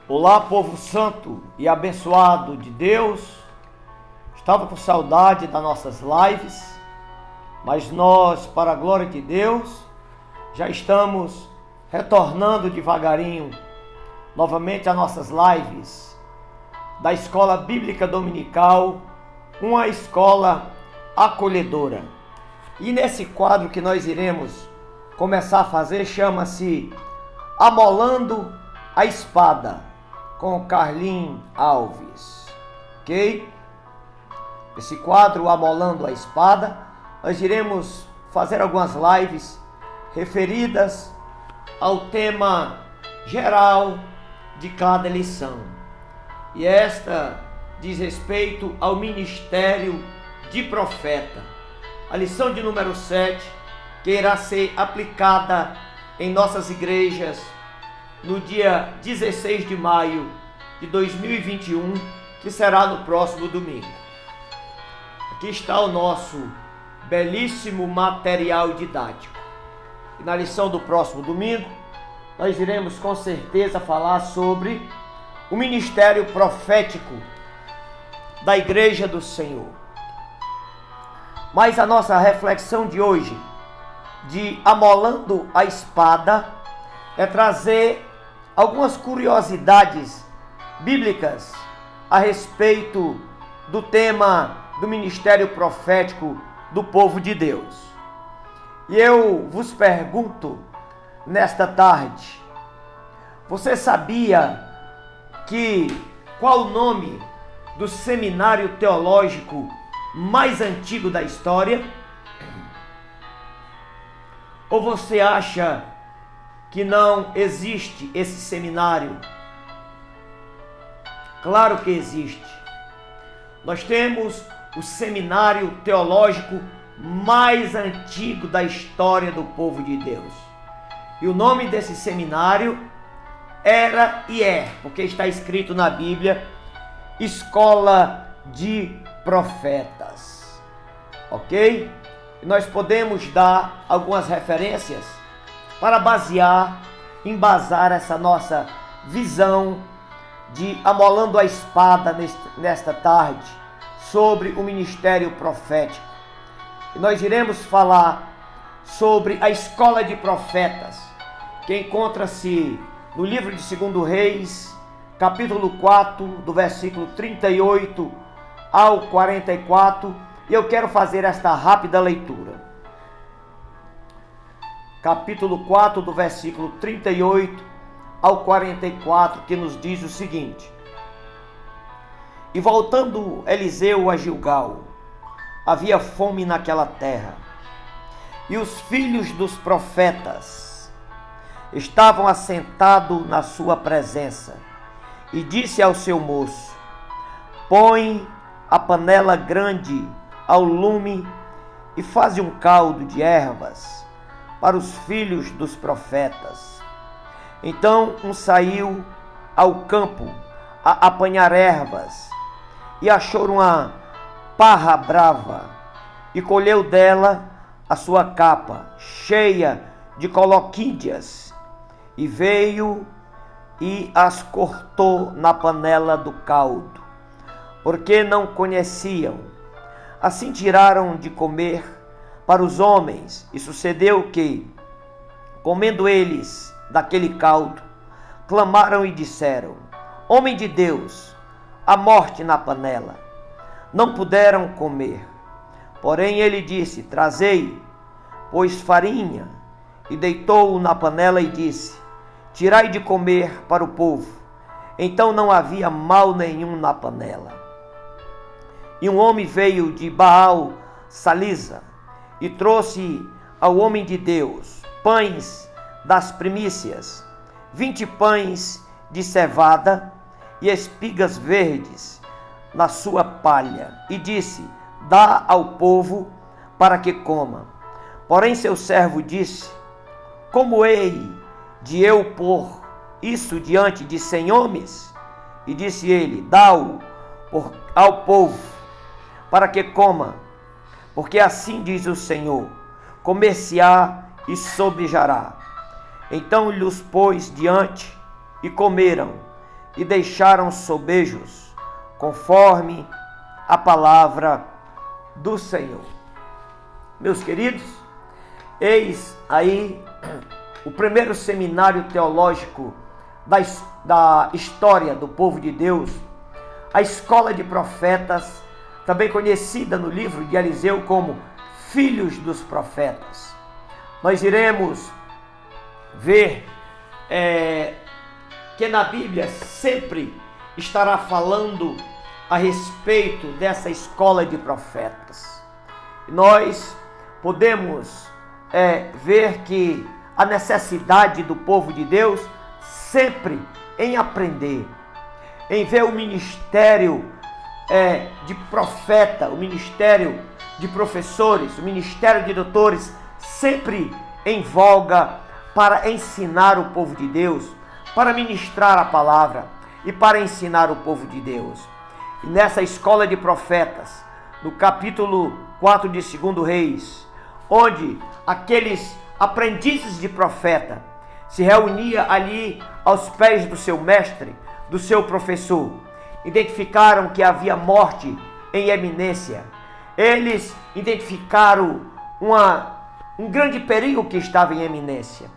Olá, povo santo e abençoado de Deus. Estava com saudade das nossas lives, mas nós, para a glória de Deus, já estamos retornando devagarinho novamente às nossas lives da Escola Bíblica Dominical, uma escola acolhedora. E nesse quadro que nós iremos começar a fazer, chama-se Amolando a Espada, com Carlinhos Alves, ok? Esse quadro, Amolando a Espada, nós iremos fazer algumas lives referidas ao tema geral de cada lição. E esta diz respeito ao ministério de profeta. A lição de número 7, que irá ser aplicada em nossas igrejas no dia 16 de maio de 2021, que será no próximo domingo. Aqui está o nosso belíssimo material didático. E na lição do próximo domingo, nós iremos com certeza falar sobre o ministério profético da Igreja do Senhor. Mas a nossa reflexão de hoje, de Amolando a Espada, é trazer algumas curiosidades bíblicas a respeito do tema do ministério profético do povo de Deus. E eu vos pergunto nesta tarde, você sabia qual o nome do seminário teológico mais antigo da história? Ou você acha que não existe esse seminário? Claro que existe. Nós temos o seminário teológico mais antigo da história do povo de Deus. E o nome desse seminário era e é, porque está escrito na Bíblia, Escola de Profetas. Ok? E nós podemos dar algumas referências para embasar essa nossa visão de Amolando a Espada nesta tarde sobre o ministério profético. E nós iremos falar sobre a escola de profetas, que encontra-se no livro de 2 Reis, capítulo 4, do versículo 38 ao 44, e eu quero fazer esta rápida leitura. Capítulo 4, do versículo 38 ao 44, que nos diz o seguinte: E voltando Eliseu a Gilgal, havia fome naquela terra, e os filhos dos profetas estavam assentados na sua presença, e disse ao seu moço: Põe a panela grande ao lume e faze um caldo de ervas para os filhos dos profetas. Então um saiu ao campo a apanhar ervas e achou uma parra brava e colheu dela a sua capa cheia de coloquídeas e veio e as cortou na panela do caldo, porque não conheciam. Assim tiraram de comer para os homens, e sucedeu que, comendo eles daquele caldo, clamaram e disseram: Homem de Deus, a morte na panela. Não puderam comer. Porém ele disse: Trazei, pois, farinha, e deitou-o na panela e disse: Tirai de comer para o povo. Então não havia mal nenhum na panela. E um homem veio de Baal Salisa e trouxe ao homem de Deus pães das primícias, 20 pães de cevada e espigas verdes na sua palha, e disse: Dá ao povo para que coma. Porém seu servo disse: Como hei de eu pôr isso diante de 100 homens? E disse ele: Dá-o ao povo para que coma, porque assim diz o Senhor: comer-se-á e sobejará. Então lhes pôs diante e comeram, e deixaram sobejos, conforme a palavra do Senhor. Meus queridos, eis aí o primeiro seminário teológico da história do povo de Deus, a escola de profetas, também conhecida no livro de Eliseu como Filhos dos Profetas. Nós iremos ver que na Bíblia sempre estará falando a respeito dessa escola de profetas. Nós podemos ver que a necessidade do povo de Deus sempre em aprender, em ver o ministério de profeta, o ministério de professores, o ministério de doutores, sempre em voga para ensinar o povo de Deus, para ministrar a palavra e para ensinar o povo de Deus. E nessa escola de profetas, no capítulo 4 de 2 Reis, onde aqueles aprendizes de profeta se reuniam ali aos pés do seu mestre, do seu professor, identificaram que havia morte em eminência. Eles identificaram um grande perigo que estava em eminência.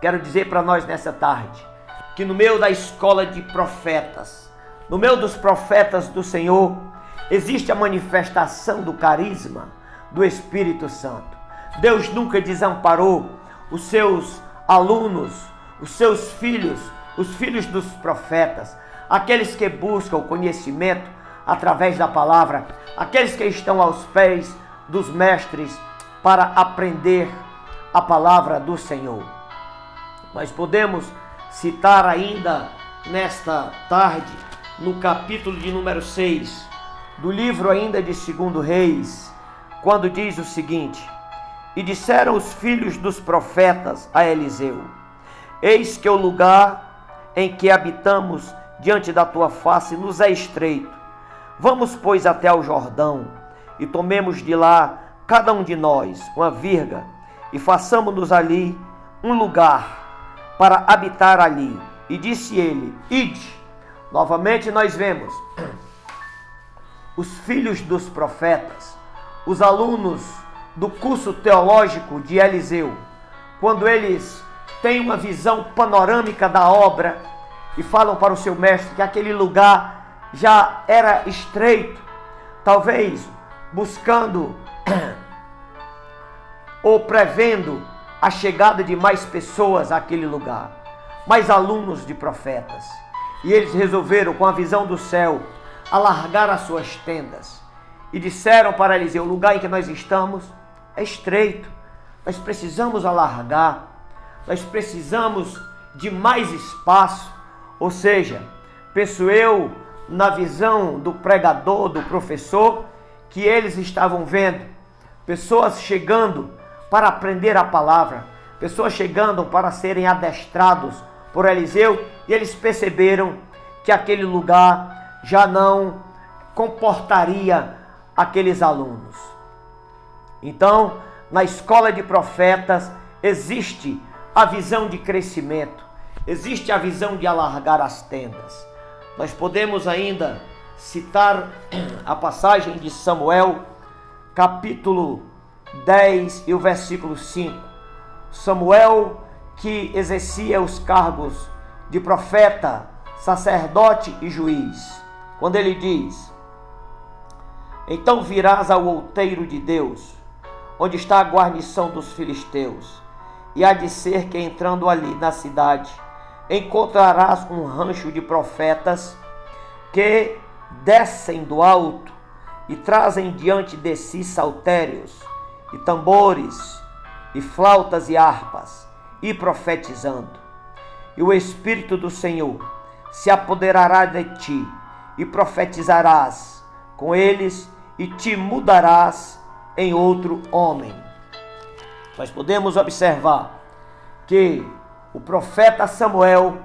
Quero dizer para nós nessa tarde, que no meio da escola de profetas, no meio dos profetas do Senhor, existe a manifestação do carisma do Espírito Santo. Deus nunca desamparou os seus alunos, os seus filhos, os filhos dos profetas, aqueles que buscam o conhecimento através da palavra, aqueles que estão aos pés dos mestres para aprender a palavra do Senhor. Nós podemos citar ainda nesta tarde, no capítulo de número 6, do livro ainda de 2 Reis, quando diz o seguinte: e disseram os filhos dos profetas a Eliseu: eis que o lugar em que habitamos diante da tua face nos é estreito. Vamos, pois, até ao Jordão, e tomemos de lá, cada um de nós, uma virga, e façamos-nos ali um lugar para habitar ali. E disse ele: ide. Novamente nós vemos os filhos dos profetas, os alunos do curso teológico de Eliseu, quando eles têm uma visão panorâmica da obra e falam para o seu mestre que aquele lugar já era estreito, talvez buscando ou prevendo a chegada de mais pessoas àquele lugar, mais alunos de profetas. E eles resolveram, com a visão do céu, alargar as suas tendas e disseram para Eliseu: o lugar em que nós estamos é estreito, nós precisamos alargar, nós precisamos de mais espaço. Ou seja, penso eu, na visão do pregador, do professor, que eles estavam vendo pessoas chegando para aprender a palavra, pessoas chegando para serem adestrados por Eliseu, e eles perceberam que aquele lugar já não comportaria aqueles alunos. Então, na escola de profetas existe a visão de crescimento, existe a visão de alargar as tendas. Nós podemos ainda citar a passagem de Samuel, capítulo 10 e o versículo 5. Samuel, que exercia os cargos de profeta, sacerdote e juiz, quando ele diz: então virás ao outeiro de Deus, onde está a guarnição dos filisteus, e há de ser que entrando ali na cidade, encontrarás um rancho de profetas que descem do alto e trazem diante de si saltérios e tambores e flautas e harpas, e profetizando. E o Espírito do Senhor se apoderará de ti, e profetizarás com eles, e te mudarás em outro homem. Nós podemos observar que o profeta Samuel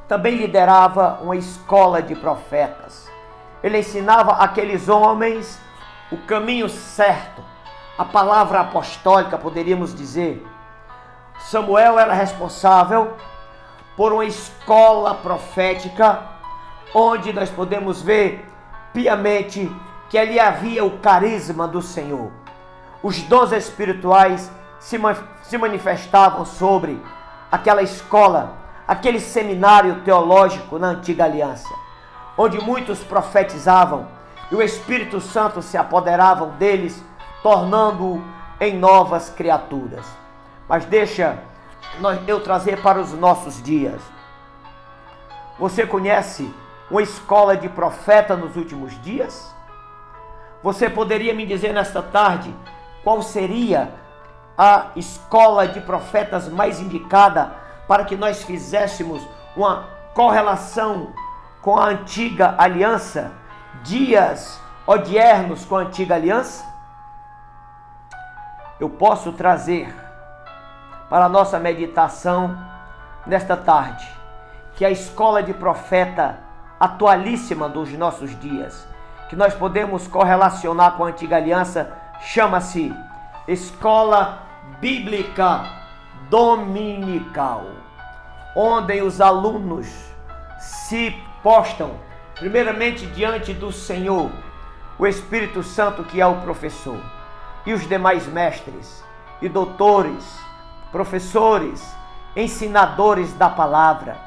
também liderava uma escola de profetas. Ele ensinava aqueles homens o caminho certo, a palavra apostólica, poderíamos dizer. Samuel era responsável por uma escola profética, onde nós podemos ver piamente que ali havia o carisma do Senhor. Os dons espirituais se manifestavam sobre aquela escola, aquele seminário teológico na antiga aliança, onde muitos profetizavam e o Espírito Santo se apoderava deles, tornando-o em novas criaturas. Mas deixa eu trazer para os nossos dias. Você conhece uma escola de profeta nos últimos dias? Você poderia me dizer nesta tarde qual seria a escola de profetas mais indicada para que nós fizéssemos uma correlação com a antiga aliança, dias odiernos com a antiga aliança? Eu posso trazer para a nossa meditação nesta tarde que a escola de profeta atualíssima dos nossos dias, que nós podemos correlacionar com a antiga aliança, chama-se Escola Bíblica Dominical, onde os alunos se postam primeiramente diante do Senhor, o Espírito Santo, que é o professor, e os demais mestres e doutores, professores, ensinadores da palavra,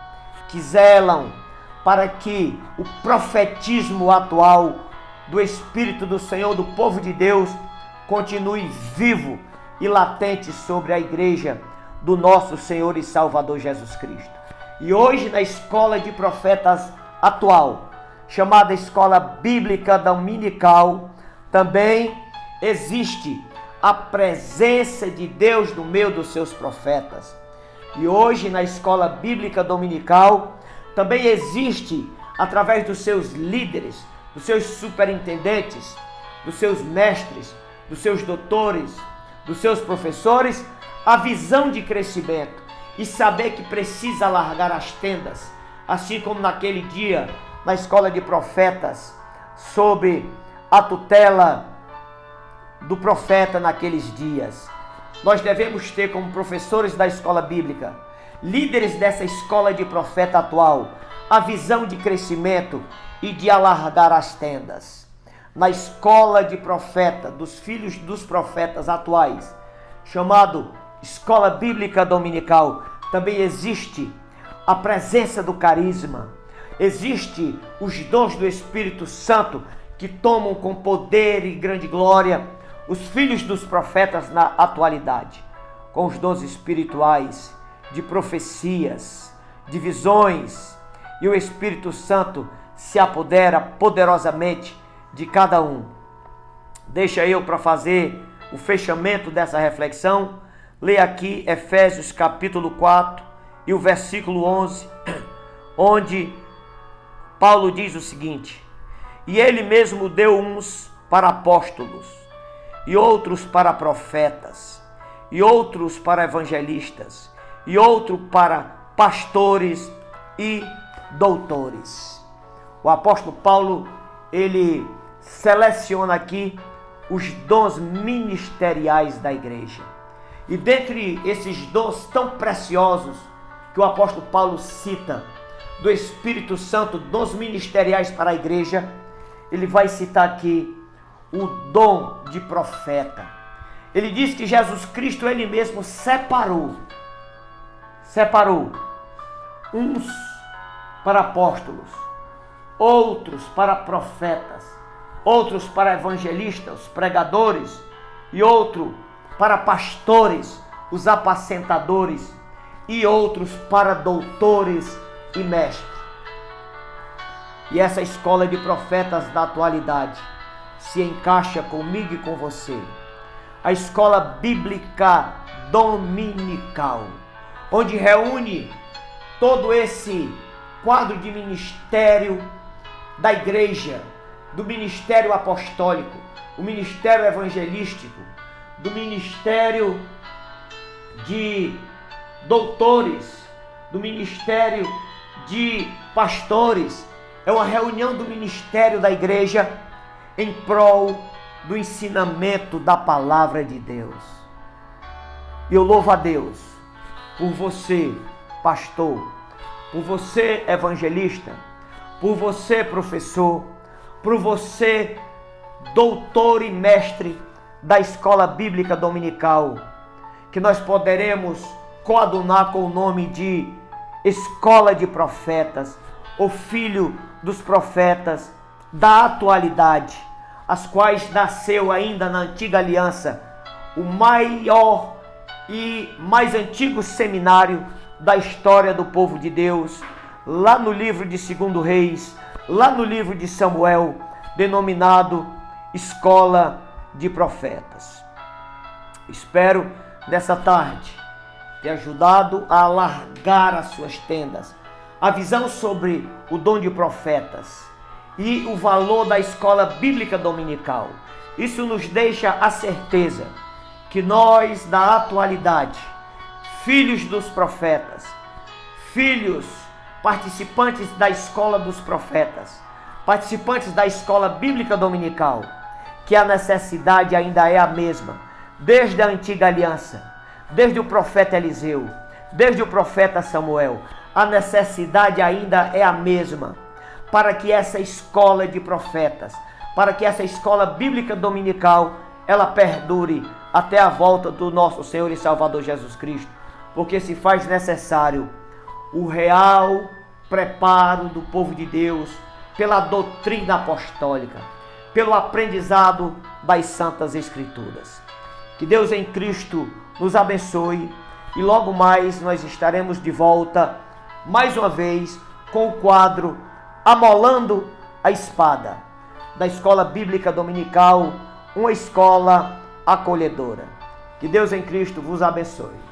que zelam para que o profetismo atual do Espírito do Senhor, do povo de Deus, continue vivo e latente sobre a igreja do nosso Senhor e Salvador Jesus Cristo. E hoje, na escola de profetas atual, chamada Escola Bíblica Dominical, também existe a presença de Deus no meio dos seus profetas. E hoje, na Escola Bíblica Dominical, também existe, através dos seus líderes, dos seus superintendentes, dos seus mestres, dos seus doutores, dos seus professores, a visão de crescimento e saber que precisa largar as tendas, assim como naquele dia, na escola de profetas, sob a tutela do profeta naqueles dias. Nós devemos ter como professores da escola bíblica, líderes dessa escola de profeta atual, a visão de crescimento e de alargar as tendas. Na escola de profeta, dos filhos dos profetas atuais, chamado Escola Bíblica Dominical, também existe a presença do carisma, existe os dons do Espírito Santo que tomam com poder e grande glória os filhos dos profetas na atualidade, com os dons espirituais de profecias, de visões, e o Espírito Santo se apodera poderosamente de cada um. Deixa eu, para fazer o fechamento dessa reflexão, ler aqui Efésios capítulo 4 e o versículo 11, onde Paulo diz o seguinte: e ele mesmo deu uns para apóstolos, e outros para profetas, e outros para evangelistas, e outro para pastores e doutores. O apóstolo Paulo, ele seleciona aqui os dons ministeriais da igreja. E dentre esses dons tão preciosos que o apóstolo Paulo cita do Espírito Santo, dons ministeriais para a igreja, ele vai citar aqui o dom de profeta. Ele diz que Jesus Cristo, ele mesmo separou uns para apóstolos, outros para profetas, outros para evangelistas, pregadores, e outro para pastores, os apacentadores, e outros para doutores e mestres. E essa escola de profetas da atualidade se encaixa comigo e com você. A escola bíblica dominical, onde reúne todo esse quadro de ministério da igreja, do ministério apostólico, o ministério evangelístico, do ministério de doutores, do ministério de pastores. É uma reunião do ministério da igreja em prol do ensinamento da palavra de Deus. E eu louvo a Deus por você, pastor, por você, evangelista, por você, professor, por você, doutor e mestre da escola bíblica dominical, que nós poderemos coadunar com o nome de Escola de Profetas, o filho dos profetas da atualidade, as quais nasceu ainda na antiga aliança, o maior e mais antigo seminário da história do povo de Deus, lá no livro de 2 Reis, lá no livro de Samuel, denominado Escola de Profetas. Espero nessa tarde ter ajudado a alargar as suas tendas, a visão sobre o dom de profetas e o valor da escola bíblica dominical. Isso nos deixa a certeza que nós, da atualidade, filhos dos profetas, filhos participantes da escola dos profetas, participantes da escola bíblica dominical, que a necessidade ainda é a mesma, desde a antiga aliança, desde o profeta Eliseu, desde o profeta Samuel, a necessidade ainda é a mesma, para que essa escola de profetas, para que essa escola bíblica dominical, ela perdure até a volta do nosso Senhor e Salvador Jesus Cristo, porque se faz necessário o real preparo do povo de Deus pela doutrina apostólica, pelo aprendizado das Santas Escrituras. Que Deus em Cristo nos abençoe e logo mais nós estaremos de volta, mais uma vez, com o quadro Amolando a Espada, da Escola Bíblica Dominical, uma escola acolhedora. Que Deus em Cristo vos abençoe.